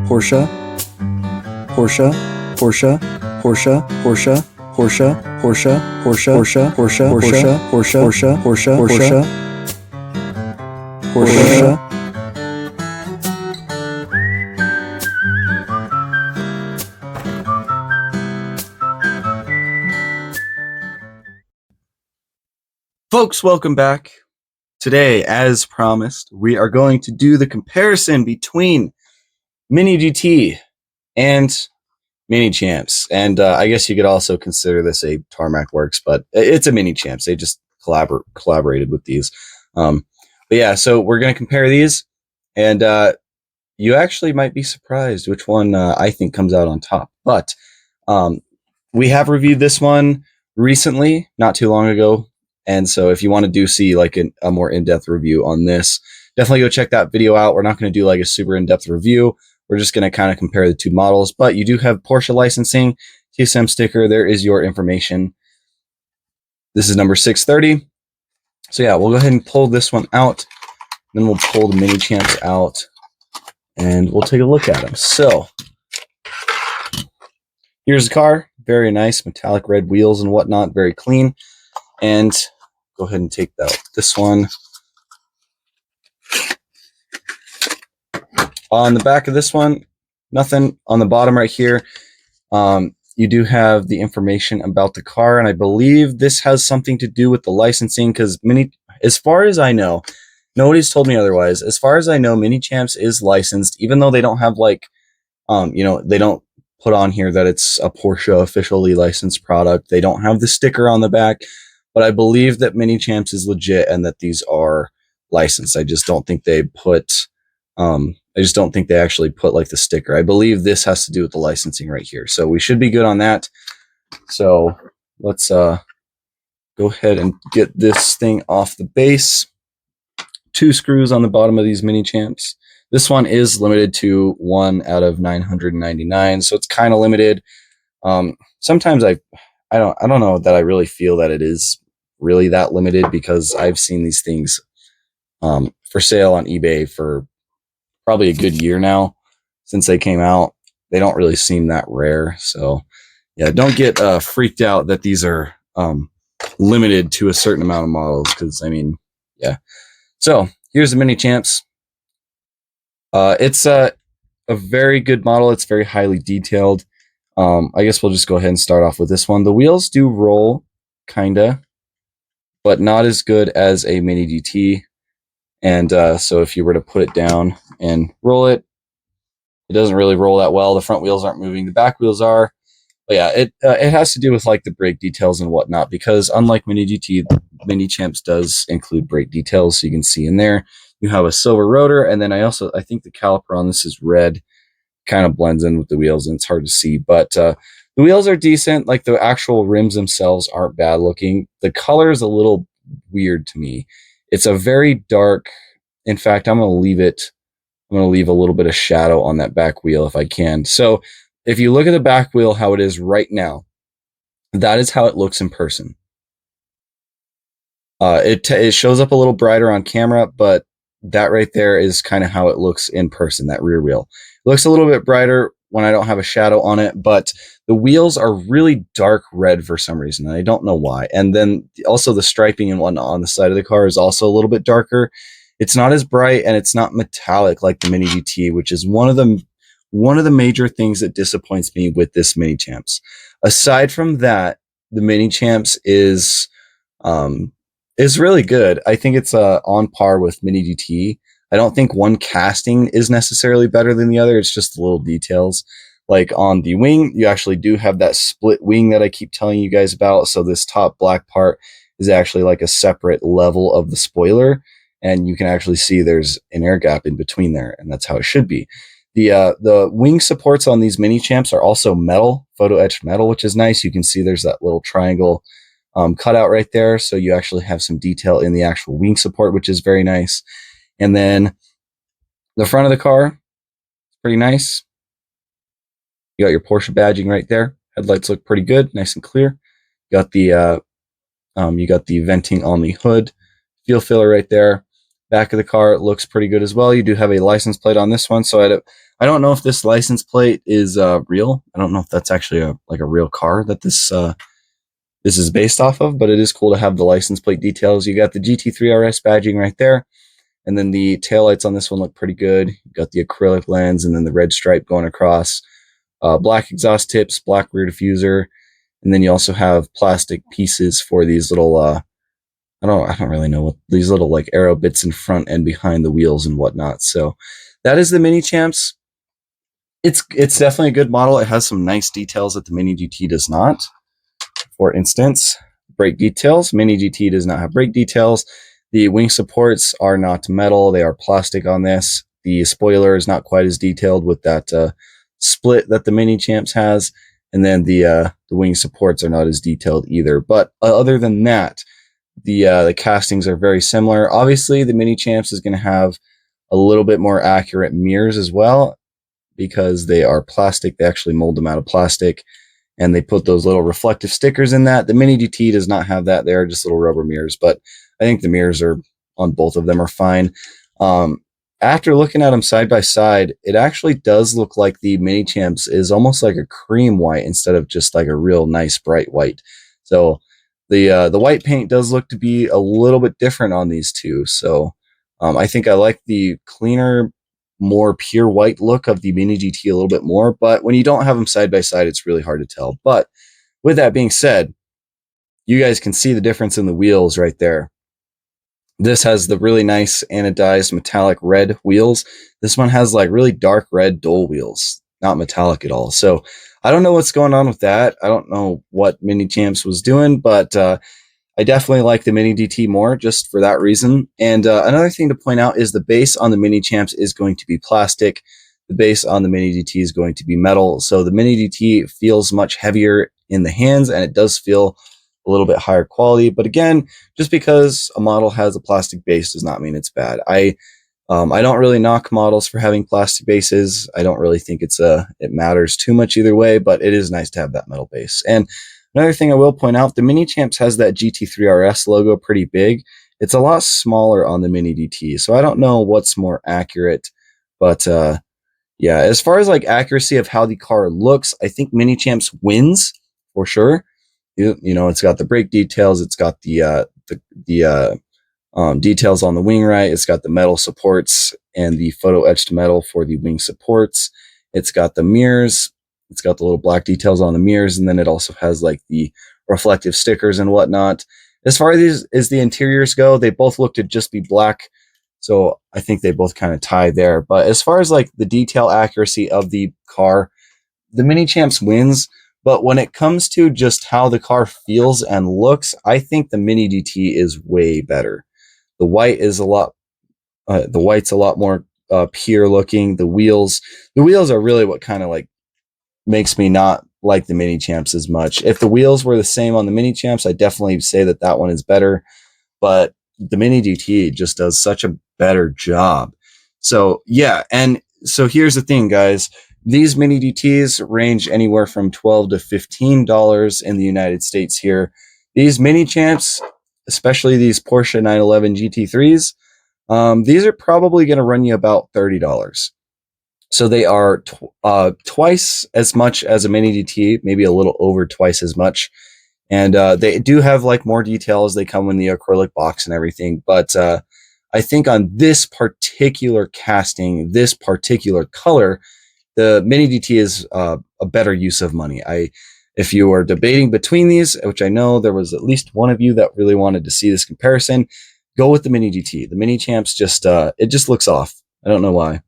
Porsche, Porsche, Porsche, Porsche, Porsche, Porsche, Porsche, Porsche, Porsche, Porsche, Porsche, Porsche, Porsche, Porsche, Porsche. Folks, welcome back. Today, as promised, we are going to do the comparison between Mini GT and Minichamps. And I guess you could also consider this a Tarmac Works, but it's a Minichamps. They just collaborated with these. But yeah, so we're going to compare these, and you actually might be surprised which one I think comes out on top. But we have reviewed this one recently, not too long ago. And so if you want to see like a more in-depth review on this, definitely go check that video out. We're not going to do like a super in-depth review. We're just going to kind of compare the two models, but you do have Porsche licensing, TSM sticker. There is your information. This is number 630. So yeah, we'll go ahead and pull this one out. Then we'll pull the Minichamps out and we'll take a look at them. So here's the car. Very nice metallic red wheels and whatnot. Very clean. And go ahead and take this one. On the back of this one, nothing. On the bottom right here, you do have the information about the car, and I believe this has something to do with the licensing, because as far as I know, nobody's told me otherwise. As far as I know, Minichamps is licensed, even though they don't have like, they don't put on here that it's a Porsche officially licensed product. They don't have the sticker on the back. But I believe that Minichamps is legit and that these are licensed. I just don't think they actually put like the sticker. I believe this has to do with the licensing right here. So we should be good on that. So let's go ahead and get this thing off the base. 2 screws on the bottom of these Minichamps. This one is limited to 1 out of 999. So it's kind of limited. Sometimes I don't know that I really feel that it is really that limited, because I've seen these things for sale on eBay for probably a good year now since they came out. They don't really seem that rare. So yeah, don't get freaked out that these are limited to a certain amount of models, because I mean, yeah. So here's the Minichamps. It's a very good model. It's very highly detailed. I guess we'll just go ahead and start off with this one. The wheels do roll, kinda, but not as good as a Mini GT. And so if you were to put it down and roll it, it doesn't really roll that well. The front wheels aren't moving, the back wheels are. But yeah, it has to do with like the brake details and whatnot, because unlike Mini GT, Minichamps does include brake details. So you can see in there, you have a silver rotor, and then I think the caliper on this is red. Kind of blends in with the wheels and it's hard to see, but the wheels are decent. Like the actual rims themselves aren't bad looking. The color is a little weird to me. It's a very dark, in fact, I'm going to leave a little bit of shadow on that back wheel if I can. So if you look at the back wheel, how it is right now, that is how it looks in person. It shows up a little brighter on camera, but that right there is kind of how it looks in person, that rear wheel. It looks a little bit brighter when I don't have a shadow on it, but the wheels are really dark red for some reason, and I don't know why. And then also the striping and whatnot on the side of the car is also a little bit darker. It's not as bright, and it's not metallic like the Mini GT, which is one of the major things that disappoints me with this Minichamps. Aside from that, the Minichamps is really good. I think it's on par with Mini GT. I don't think one casting is necessarily better than the other. It's just the little details. Like on the wing, you actually do have that split wing that I keep telling you guys about. So this top black part is actually like a separate level of the spoiler. And you can actually see there's an air gap in between there. And that's how it should be. The wing supports on these Minichamps are also metal, photo etched metal, which is nice. You can see there's that little triangle cutout right there. So you actually have some detail in the actual wing support, which is very nice. And then the front of the car is pretty nice. You got your Porsche badging right there. Headlights look pretty good, nice and clear. You got the venting on the hood, fuel filler right there. Back of the car looks pretty good as well. You do have a license plate on this one, so I don't know if this license plate is real. I don't know if that's actually a real car that this is based off of, but it is cool to have the license plate details. You got the GT3 RS badging right there. And then the taillights on this one look pretty good. You got the acrylic lens and then the red stripe going across. Black exhaust tips, black rear diffuser. And then you also have plastic pieces for these little, I don't really know what these little like aero bits in front and behind the wheels and whatnot. So that is the Minichamps. It's definitely a good model. It has some nice details that the Mini GT does not. For instance, brake details. Mini GT does not have brake details. The wing supports are not metal. They are plastic on this. The spoiler is not quite as detailed with that split that the Minichamps has. And then the wing supports are not as detailed either. But other than that, the castings are very similar. Obviously, the Minichamps is going to have a little bit more accurate mirrors as well because they are plastic. They actually mold them out of plastic, and they put those little reflective stickers in that. The Mini GT does not have that. They are just little rubber mirrors, but I think the mirrors are on both of them are fine. After looking at them side by side, it actually does look like the Minichamps is almost like a cream white instead of just like a real nice bright white. So the white paint does look to be a little bit different on these two. So I think I like the cleaner, more pure white look of the Mini GT a little bit more. But when you don't have them side by side, it's really hard to tell. But with that being said, you guys can see the difference in the wheels right there. This has the really nice anodized metallic red wheels. This one has like really dark red dull wheels, not metallic at all. So I don't know what's going on with that. I don't know what Minichamps was doing, but I definitely like the Mini GT more just for that reason. And another thing to point out is the base on the Minichamps is going to be plastic. The base on the Mini GT is going to be metal. So the Mini GT feels much heavier in the hands, and it does feel a little bit higher quality. But again, just because a model has a plastic base does not mean it's bad. I don't really knock models for having plastic bases. I don't really think it matters too much either way, but it is nice to have that metal base. And another thing I will point out, the Minichamps has that GT3 RS logo pretty big. It's a lot smaller on the Mini GT, so I don't know what's more accurate. But yeah, as far as like accuracy of how the car looks, I think Minichamps wins for sure. You know, it's got the brake details, it's got the details on the wing right, it's got the metal supports and the photo etched metal for the wing supports. It's got the mirrors, it's got the little black details on the mirrors, and then it also has like the reflective stickers and whatnot. As far as the interiors go, they both look to just be black, so I think they both kind of tie there. But as far as like the detail accuracy of the car, the Minichamps wins. But when it comes to just how the car feels and looks, I think the Mini GT is way better. The white is the white's a lot more pure looking. The wheels are really what kind of like makes me not like the Minichamps as much. If the wheels were the same on the Minichamps, I definitely say that one is better. But the Mini GT just does such a better job. So yeah, and so here's the thing, guys. These Mini GTs range anywhere from $12 to $15 in the United States here. These Minichamps, especially these Porsche 911 GT3s, these are probably going to run you about $30. So they are twice as much as a Mini GT, maybe a little over twice as much. And they do have like more details. They come in the acrylic box and everything. But I think on this particular casting, this particular color, the Mini GT is a better use of money. If you are debating between these, which I know there was at least one of you that really wanted to see this comparison, go with the Mini GT. The Minichamps it just looks off. I don't know why.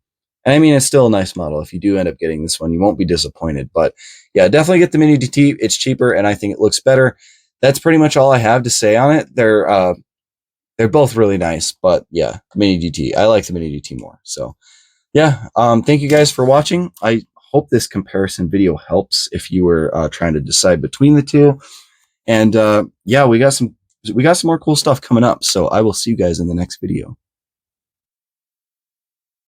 And I mean, it's still a nice model. If you do end up getting this one, you won't be disappointed. But yeah, definitely get the Mini GT. It's cheaper, and I think it looks better. That's pretty much all I have to say on it. They're both really nice, but yeah, Mini GT. I like the Mini GT more. So yeah, thank you guys for watching. I hope this comparison video helps if you were trying to decide between the two. And yeah, we got some more cool stuff coming up. So I will see you guys in the next video.